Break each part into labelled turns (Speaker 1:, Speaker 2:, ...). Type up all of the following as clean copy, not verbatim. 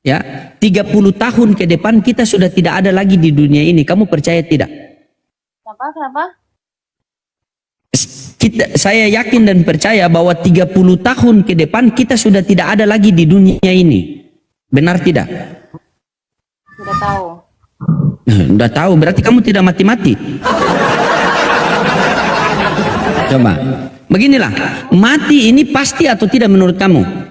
Speaker 1: Ya, 30 tahun ke depan kita sudah tidak ada lagi di dunia ini. Kamu percaya tidak?
Speaker 2: Kenapa?
Speaker 1: Saya yakin dan percaya bahwa 30 tahun ke depan kita sudah tidak ada lagi di dunia ini. Benar tidak?
Speaker 2: Sudah tahu.
Speaker 1: Udah tahu, berarti kamu tidak mati-mati. Coba, beginilah, mati ini pasti atau tidak menurut kamu?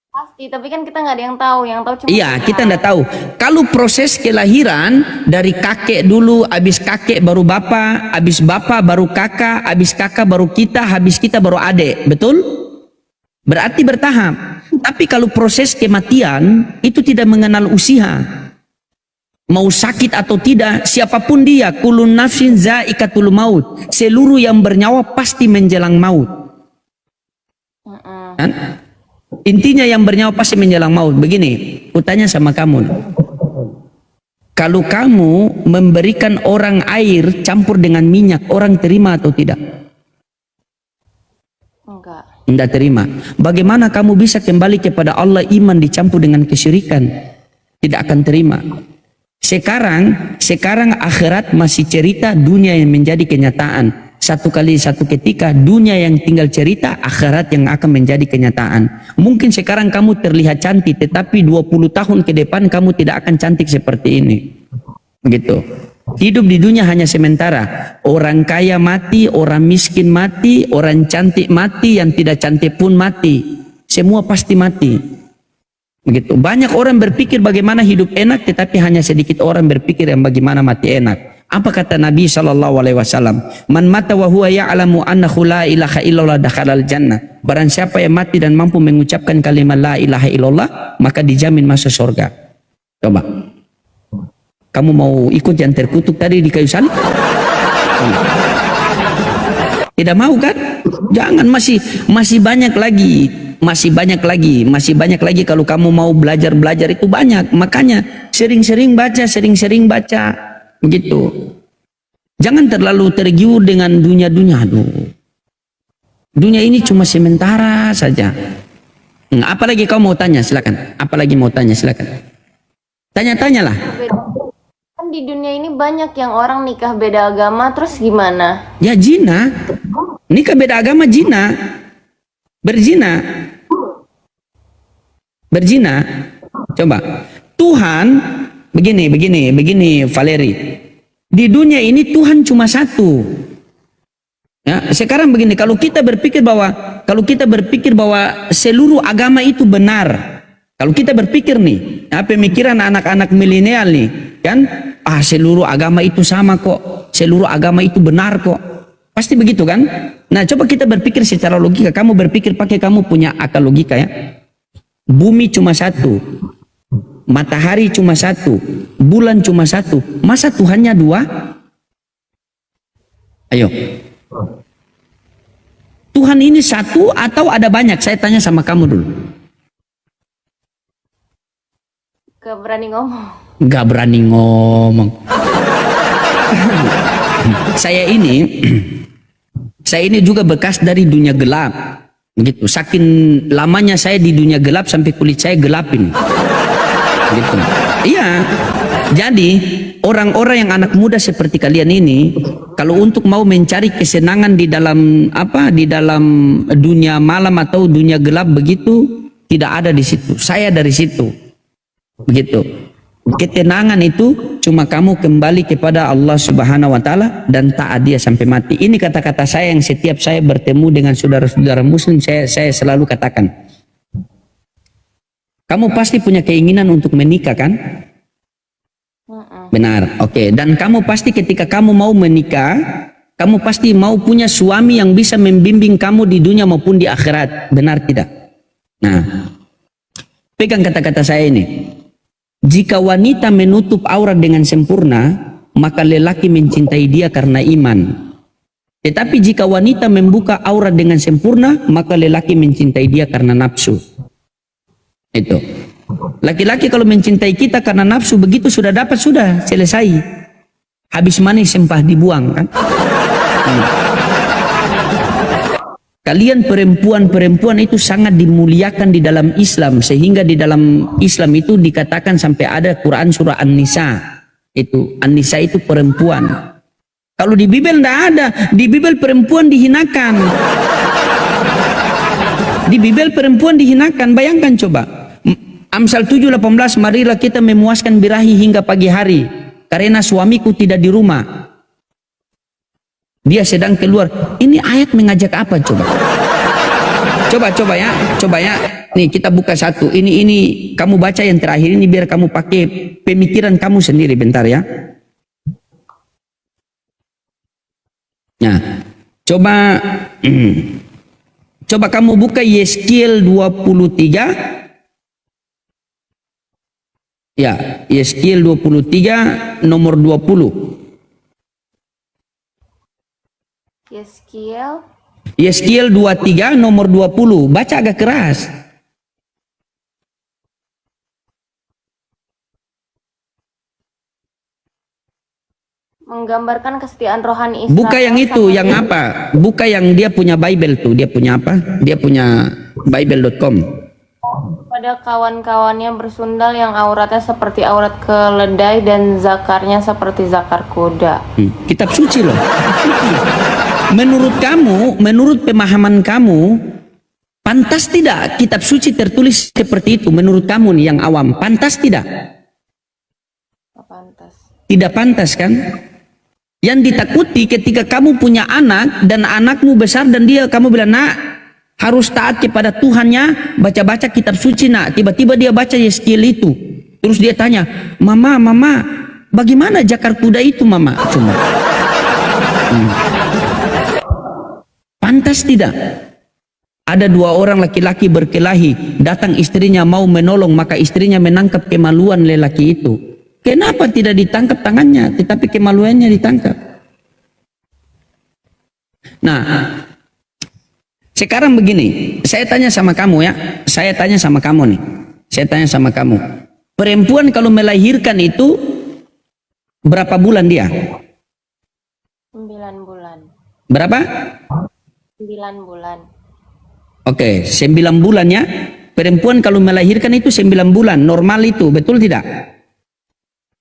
Speaker 2: Pasti, tapi kan kita nggak ada yang tahu. Yang tahu cuma
Speaker 1: Iya, kita nggak tahu. Kalau proses kelahiran dari kakek dulu, habis kakek baru bapak, habis bapak baru kakak, habis kakak baru kita, habis kita baru adik, betul? Berarti bertahap. Tapi kalau proses kematian itu tidak mengenal usia. Mau sakit atau tidak, siapapun dia, kulun nafsin zaikatul maut. Seluruh yang bernyawa pasti menjelang maut. Kan? Intinya yang bernyawa pasti menjelang maut. Begini, kutanya sama kamu. Kalau kamu memberikan orang air campur dengan minyak, orang terima atau tidak?
Speaker 2: enggak.
Speaker 1: Tidak terima. Bagaimana kamu bisa kembali kepada Allah iman dicampur dengan kesyirikan? Tidak akan terima. Sekarang akhirat masih cerita, dunia yang menjadi kenyataan. Satu kali satu ketika dunia yang tinggal cerita, akhirat yang akan menjadi kenyataan. Mungkin sekarang kamu terlihat cantik, tetapi 20 tahun ke depan kamu tidak akan cantik seperti ini. Begitu. Hidup di dunia hanya sementara. Orang kaya mati, orang miskin mati, orang cantik mati, yang tidak cantik pun mati. Semua pasti mati. Begitu. Banyak orang berpikir bagaimana hidup enak, tetapi hanya sedikit orang berpikir yang bagaimana mati enak. Apa kata Nabi SAW? Man mata wa huwa ya'lamu annahu la ilaha illallah dakhalal jannah. Barang siapa yang mati dan mampu mengucapkan kalimat la ilaha illallah, maka dijamin masuk surga. Coba. Kamu mau ikut yang terkutuk tadi di kayu salib? Tidak mau kan? Jangan, masih banyak lagi. Masih banyak lagi kalau kamu mau belajar itu banyak. Makanya sering-sering baca begitu. Jangan terlalu tergiur dengan dunia. Dunia ini cuma sementara saja. Apalagi kau mau tanya, silakan. Tanya-tanyalah.
Speaker 2: Kan di dunia ini banyak yang orang nikah beda agama, terus gimana?
Speaker 1: Ya zina. Nikah beda agama zina. Berzina. Coba. Tuhan begini Valeri. Di dunia ini Tuhan cuma satu. Ya, sekarang begini, kalau kita berpikir bahwa seluruh agama itu benar. Kalau kita berpikir nih, pemikiran anak-anak milenial nih, kan? Seluruh agama itu sama kok. Seluruh agama itu benar kok. Pasti begitu kan? Nah, coba kita berpikir secara logika. Kamu berpikir pakai kamu punya akal logika ya. Bumi cuma satu. Matahari cuma satu. Bulan cuma satu. Masa Tuhannya dua? Ayo. Tuhan ini satu atau ada banyak? Saya tanya sama kamu dulu.
Speaker 2: Gak berani ngomong.
Speaker 1: Gak berani ngomong. Saya ini juga bekas dari dunia gelap. Begitu. Saking lamanya saya di dunia gelap sampai kulit saya gelap ini. Gitu. Iya. Jadi orang-orang yang anak muda seperti kalian ini, kalau untuk mau mencari kesenangan di dalam dunia malam atau dunia gelap begitu, tidak ada di situ. Saya dari situ. Begitu. Ketenangan itu cuma kamu kembali kepada Allah Subhanahu wa taala dan taat dia sampai mati. Ini kata-kata saya yang setiap saya bertemu dengan saudara-saudara muslim saya selalu katakan. Kamu pasti punya keinginan untuk menikah kan? Benar. Oke. Dan kamu pasti ketika kamu mau menikah, kamu pasti mau punya suami yang bisa membimbing kamu di dunia maupun di akhirat. Benar tidak? Nah, pegang kata-kata saya ini. Jika wanita menutup aurat dengan sempurna, maka lelaki mencintai dia karena iman. Tetapi jika wanita membuka aurat dengan sempurna, maka lelaki mencintai dia karena nafsu. Itu. Laki-laki kalau mencintai kita karena nafsu, begitu sudah dapat, sudah selesai. Habis manis sempah dibuang kan? Kalian perempuan-perempuan itu sangat dimuliakan di dalam Islam, sehingga di dalam Islam itu dikatakan sampai ada Quran surah An-Nisa. Itu An-Nisa itu perempuan. Kalau di Bible tidak ada. Di Bible perempuan dihinakan. Di Bible perempuan dihinakan. Bayangkan coba. Amsal 7:18, marilah kita memuaskan birahi hingga pagi hari, karena suamiku tidak di rumah. Dia sedang keluar. Ini ayat mengajak apa coba? Coba ya. Nih kita buka satu. Ini kamu baca yang terakhir ini biar kamu pakai pemikiran kamu sendiri bentar ya. Nah, coba kamu buka Yeskiel 23. Ya, Yeskiel 23 nomor 20. Yeskiel 23 nomor 20. Baca agak keras.
Speaker 2: Menggambarkan kesetiaan rohani Islam.
Speaker 1: Buka yang itu, yang apa? Buka yang dia punya Bible tuh. Dia punya apa? Dia punya Bible.com.
Speaker 2: Pada kawan-kawannya bersundal yang auratnya seperti aurat keledai dan zakarnya seperti zakar kuda.
Speaker 1: Kitab suci loh. Menurut kamu, menurut pemahaman kamu, pantas tidak kitab suci tertulis seperti itu? Menurut kamu nih yang awam, pantas tidak?
Speaker 2: Pantas.
Speaker 1: Tidak pantas kan? Yang ditakuti ketika kamu punya anak dan anakmu besar dan kamu bilang, nak, harus taat kepada Tuhannya, baca-baca kitab suci, nak. Tiba-tiba dia baca Yeskiel itu. Terus dia tanya, mama, bagaimana zakar kuda itu, mama? Cuma. Pantas tidak? Ada dua orang laki-laki berkelahi, datang istrinya mau menolong, maka istrinya menangkap kemaluan lelaki itu. Kenapa tidak ditangkap tangannya, tetapi kemaluannya ditangkap? Nah, sekarang begini, saya tanya sama kamu ya, saya tanya sama kamu. Perempuan kalau melahirkan itu berapa bulan dia?
Speaker 2: 9 bulan.
Speaker 1: Berapa?
Speaker 2: 9 bulan.
Speaker 1: Oke, 9 bulan ya. Perempuan kalau melahirkan itu 9 bulan, normal itu, betul tidak?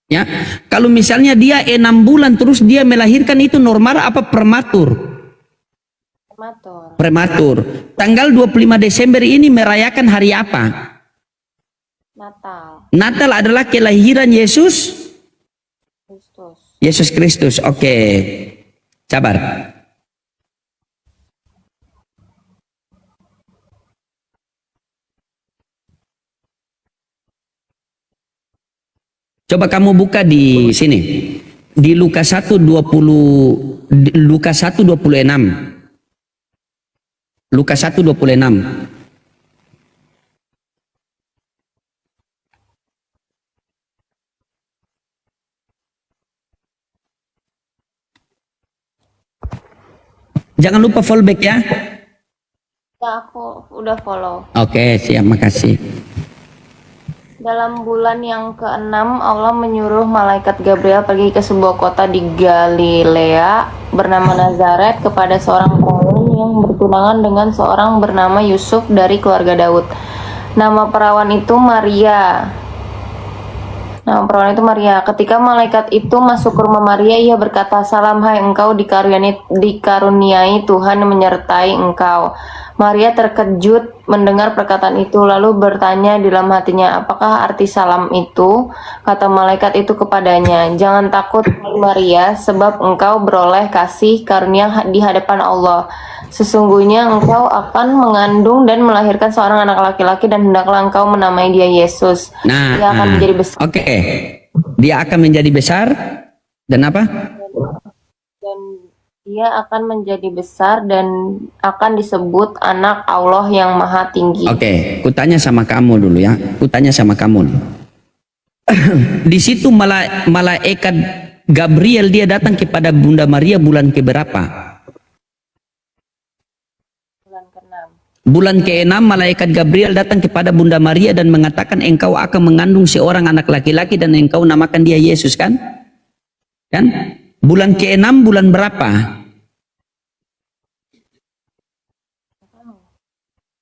Speaker 1: Ya, kalau misalnya dia 6 bulan terus dia melahirkan itu normal apa prematur? Prematur. Tanggal 25 Desember ini merayakan hari apa?
Speaker 2: Natal.
Speaker 1: Natal adalah kelahiran Yesus
Speaker 2: Kristus.
Speaker 1: Yesus Kristus. Oke. Sabar. Coba kamu buka di sini. Di Lukas 1:20, Lukas 1:26. Lukas 1:26. Jangan lupa follow back ya.
Speaker 2: Ya, aku udah follow.
Speaker 1: Oke, siap, makasih.
Speaker 2: Dalam bulan yang ke-6, Allah menyuruh malaikat Gabriel pergi ke sebuah kota di Galilea bernama Nazaret kepada seorang perawan yang bertunangan dengan seorang bernama Yusuf dari keluarga Daud. Nama perawan itu Maria. Ketika malaikat itu masuk ke rumah Maria, ia berkata, "Salam, hai engkau dikaruniai Tuhan menyertai engkau." Maria terkejut mendengar perkataan itu, lalu bertanya di dalam hatinya, "Apakah arti salam itu?" Kata malaikat itu kepadanya, "Jangan takut, Maria, sebab engkau beroleh kasih karunia di hadapan Allah. Sesungguhnya engkau akan mengandung dan melahirkan seorang anak laki-laki dan hendaklah engkau menamai dia Yesus. Dia akan menjadi besar."
Speaker 1: Oke. Dia akan menjadi besar dan apa?
Speaker 2: Dia akan menjadi besar dan akan disebut anak Allah yang maha tinggi.
Speaker 1: Oke, kutanya sama kamu dulu ya. Di situ malaikat Gabriel dia datang kepada Bunda Maria bulan keberapa? Bulan ke-6 malaikat Gabriel datang kepada Bunda Maria dan mengatakan, engkau akan mengandung seorang anak laki-laki dan engkau namakan dia Yesus, kan? Kan? Bulan ke-6 bulan berapa?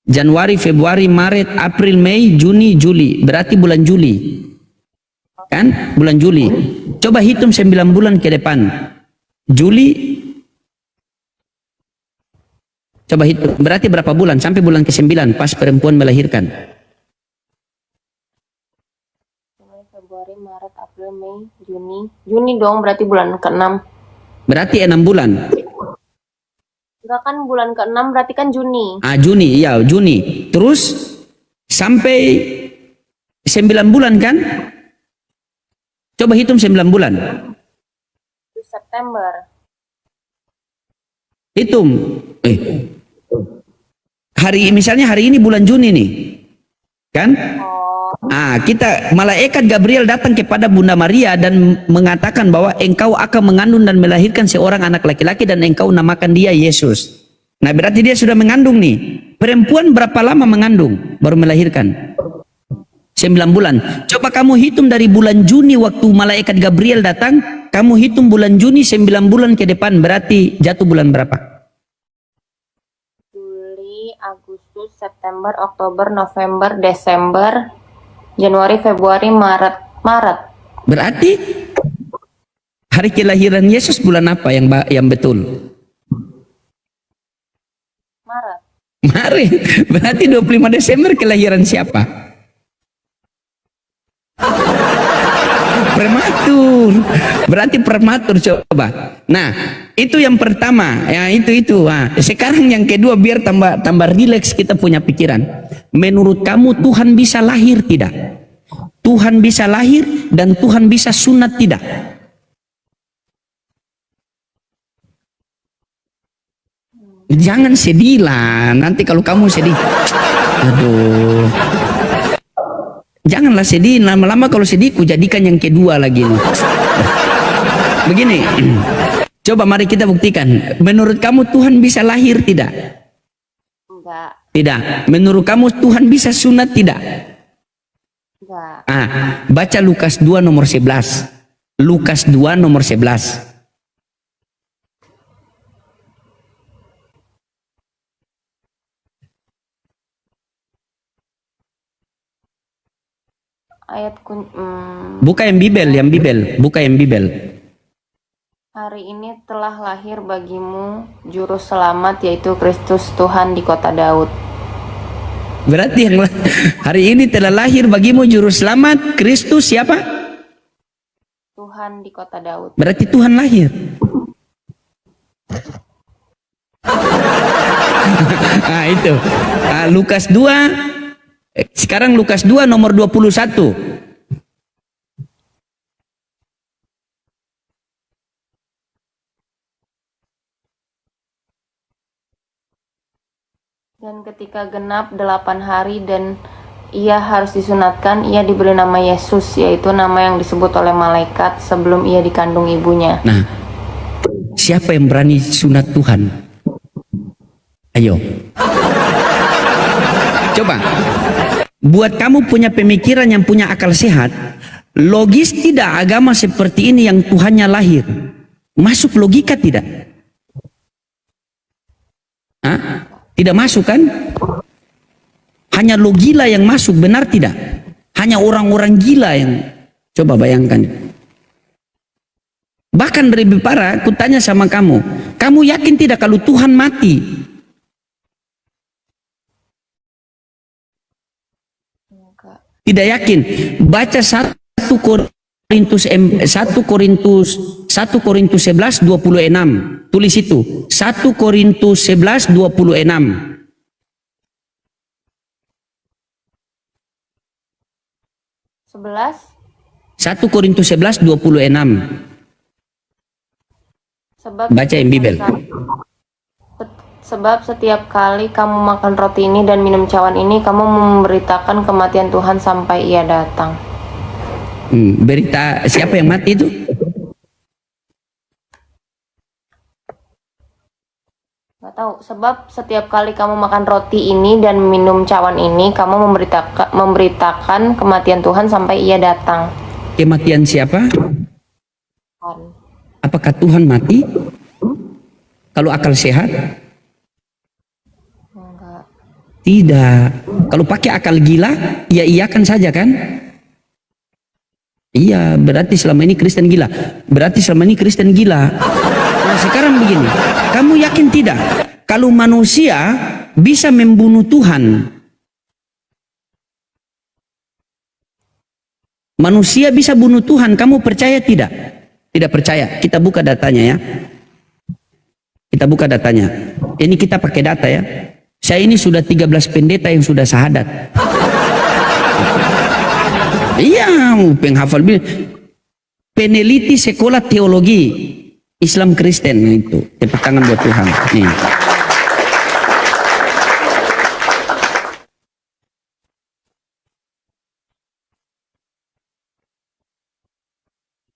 Speaker 1: Januari, Februari, Maret, April, Mei, Juni, Juli. Berarti bulan Juli. Kan? Bulan Juli. Coba hitung 9 bulan ke depan. Juli. Coba hitung. Berarti berapa bulan? Sampai bulan ke-9 pas perempuan melahirkan.
Speaker 2: Februari, Maret, April, Mei, Juni. Juni dong, berarti bulan ke-6.
Speaker 1: Berarti 6 bulan.
Speaker 2: Enggak kan bulan ke-6 berarti kan Juni.
Speaker 1: Juni, iya Juni. Terus sampai 9 bulan kan? Coba hitung 9 bulan.
Speaker 2: September.
Speaker 1: Hitung. Misalnya hari ini bulan Juni nih. Kan? Kita malaikat Gabriel datang kepada Bunda Maria dan mengatakan bahwa engkau akan mengandung dan melahirkan seorang anak laki-laki dan engkau namakan dia Yesus. Nah, berarti dia sudah mengandung nih. Perempuan berapa lama mengandung baru melahirkan? 9 bulan. Coba kamu hitung dari bulan Juni waktu malaikat Gabriel datang, kamu hitung bulan Juni 9 bulan ke depan, berarti jatuh bulan berapa?
Speaker 2: Juli, Agustus, September, Oktober, November, Desember, Januari, Februari, Maret.
Speaker 1: Berarti hari kelahiran Yesus bulan apa yang betul?
Speaker 2: Maret.
Speaker 1: Maret. Berarti 25 Desember kelahiran siapa? Prematur. Berarti prematur coba. Nah, itu yang pertama. Ya, itu. Sekarang yang kedua biar tambah rileks kita punya pikiran. Menurut kamu Tuhan bisa lahir tidak? Tuhan bisa lahir dan Tuhan bisa sunat tidak? Jangan sedih lah. Nanti kalau kamu sedih, aduh. Janganlah sedih, lama-lama kalau sedih ku jadikan yang kedua lagi nih. Begini, coba mari kita buktikan. Menurut kamu Tuhan bisa lahir tidak?
Speaker 2: Enggak.
Speaker 1: Tidak. Menurut kamu Tuhan bisa sunat tidak?
Speaker 2: Enggak.
Speaker 1: Baca Lukas 2 nomor 11. Lukas 2 nomor 11. Buka yang Bibel, buka yang Bibel.
Speaker 2: Hari ini telah lahir bagimu juru selamat, yaitu Kristus Tuhan di kota Daud.
Speaker 1: Berarti hari ini telah lahir bagimu juru selamat, Kristus siapa?
Speaker 2: Tuhan di kota Daud.
Speaker 1: Berarti Tuhan lahir. Itu. Lukas 2. Sekarang Lukas 2 nomor 21.
Speaker 2: Dan ketika genap 8 hari dan ia harus disunatkan, ia diberi nama Yesus, yaitu nama yang disebut oleh malaikat sebelum ia dikandung ibunya.
Speaker 1: Nah, siapa yang berani sunat Tuhan? Ayo. Coba. Buat kamu punya pemikiran yang punya akal sehat, logis tidak agama seperti ini yang Tuhannya lahir? Masuk logika tidak? Tidak masuk kan? Hanya lo gila yang masuk, benar tidak? Hanya orang-orang gila yang... Coba bayangkan. Bahkan lebih parah, aku tanya sama kamu, kamu yakin tidak kalau Tuhan mati? Tidak yakin. Baca 1 Korintus 11 26. Tulis itu. 1 Korintus 11 26. 1 Korintus 11 26. Baca yang Bibel.
Speaker 2: Sebab setiap kali kamu makan roti ini dan minum cawan ini, kamu memberitakan kematian Tuhan sampai ia datang.
Speaker 1: Berita siapa yang mati itu?
Speaker 2: Gak tahu. Sebab setiap kali kamu makan roti ini dan minum cawan ini, kamu memberitakan kematian Tuhan sampai ia datang.
Speaker 1: Kematian siapa?
Speaker 2: Tuhan.
Speaker 1: Apakah Tuhan mati? Kalau akal sehat? Tidak. Kalau pakai akal gila, ya iyakan saja kan? Iya, berarti selama ini Kristen gila. Berarti selama ini Kristen gila. Nah sekarang begini, kamu yakin tidak? Kalau manusia bisa membunuh Tuhan, manusia bisa bunuh Tuhan, kamu percaya tidak? Tidak percaya. Kita buka datanya ya. Kita buka datanya. Ini kita pakai data ya. Saya ini sudah 13 pendeta yang sudah syahadat. Iya, penghafal peneliti sekolah teologi Islam Kristen itu. Tepuk tangan buat Tuhan. Nih.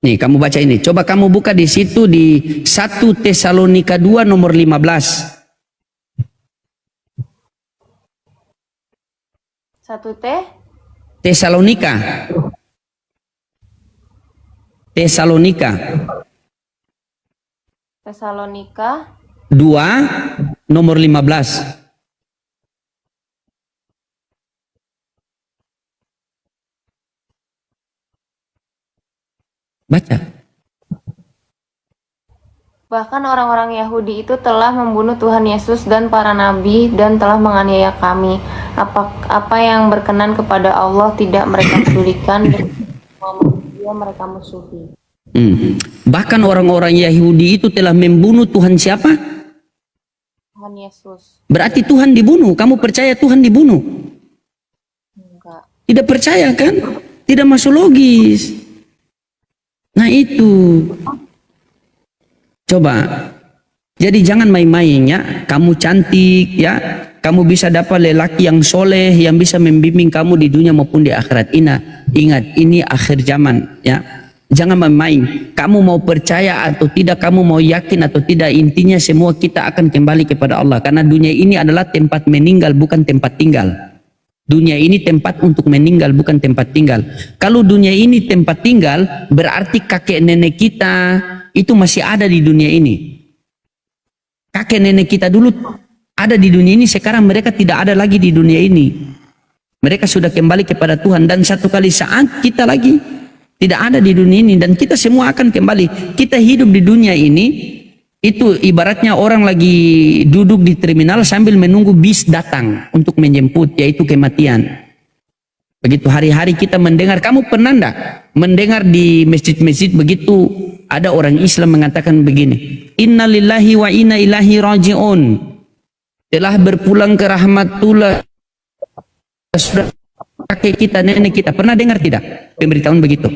Speaker 1: Nih, kamu baca ini. Coba kamu buka di situ di 1 Tesalonika 2 nomor 15.
Speaker 2: 1
Speaker 1: Tesalonika. Tesalonika.
Speaker 2: Tesalonika
Speaker 1: 2 nomor 15. Baca.
Speaker 2: Bahkan orang-orang Yahudi itu telah membunuh Tuhan Yesus dan para nabi dan telah menganiaya kami. Apa yang berkenan kepada Allah tidak mereka pedulikan dan dia mereka musuhi.
Speaker 1: Bahkan orang-orang Yahudi itu telah membunuh Tuhan siapa?
Speaker 2: Tuhan Yesus.
Speaker 1: Berarti Tuhan dibunuh. Kamu percaya Tuhan dibunuh?
Speaker 2: Enggak.
Speaker 1: Tidak percaya kan? Tidak masuk logis. Nah itu. Coba. Jadi jangan main-main ya. Kamu cantik ya. Kamu bisa dapat lelaki yang soleh yang bisa membimbing kamu di dunia maupun di akhirat. Ingat, ini akhir zaman ya. Jangan main-main. Kamu mau percaya atau tidak, kamu mau yakin atau tidak, intinya semua kita akan kembali kepada Allah. Karena dunia ini adalah tempat meninggal, bukan tempat tinggal. Dunia ini tempat untuk meninggal, bukan tempat tinggal. Kalau dunia ini tempat tinggal, berarti kakek nenek kita itu masih ada di dunia ini. Kakek nenek kita dulu ada di dunia ini, sekarang mereka tidak ada lagi di dunia ini. Mereka sudah kembali kepada Tuhan, dan satu kali saat kita lagi tidak ada di dunia ini, dan kita semua akan kembali. Kita hidup di dunia ini, itu ibaratnya orang lagi duduk di terminal sambil menunggu bis datang untuk menjemput, yaitu kematian. Begitu hari-hari kita mendengar, kamu pernah enggak mendengar di masjid-masjid begitu ada orang Islam mengatakan begini, Inna lillahi wa inna ilahi raji'un, telah berpulang ke rahmatullah sudah kakek kita, nenek kita. Pernah dengar tidak pemberitahuan begitu?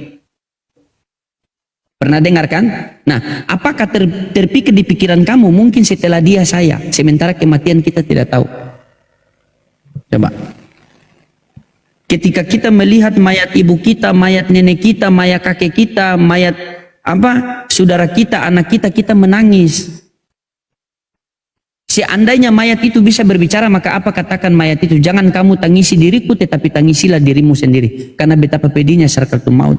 Speaker 1: Pernah dengar kan? Nah, apakah terpikir di pikiran kamu mungkin setelah dia saya, sementara kematian kita tidak tahu? Coba. Ketika kita melihat mayat ibu kita, mayat nenek kita, mayat kakek kita, mayat saudara kita, anak kita, kita menangis. Seandainya mayat itu bisa berbicara, maka apa katakan mayat itu? Jangan kamu tangisi diriku, tetapi tangisilah dirimu sendiri. Karena betapa pedihnya sakaratul maut.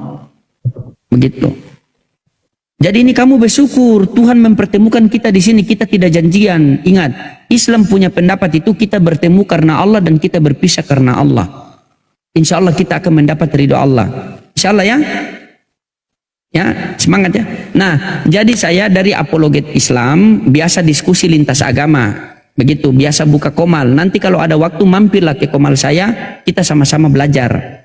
Speaker 1: Begitu. Jadi ini kamu bersyukur Tuhan mempertemukan kita di sini. Kita tidak janjian. Ingat, Islam punya pendapat itu kita bertemu karena Allah dan kita berpisah karena Allah. Insya Allah kita akan mendapat ridho Allah. Insya Allah ya. Ya, semangat ya. Nah, jadi saya dari apologet Islam, biasa diskusi lintas agama. Begitu, biasa buka komal. Nanti kalau ada waktu mampirlah ke komal saya, kita sama-sama belajar.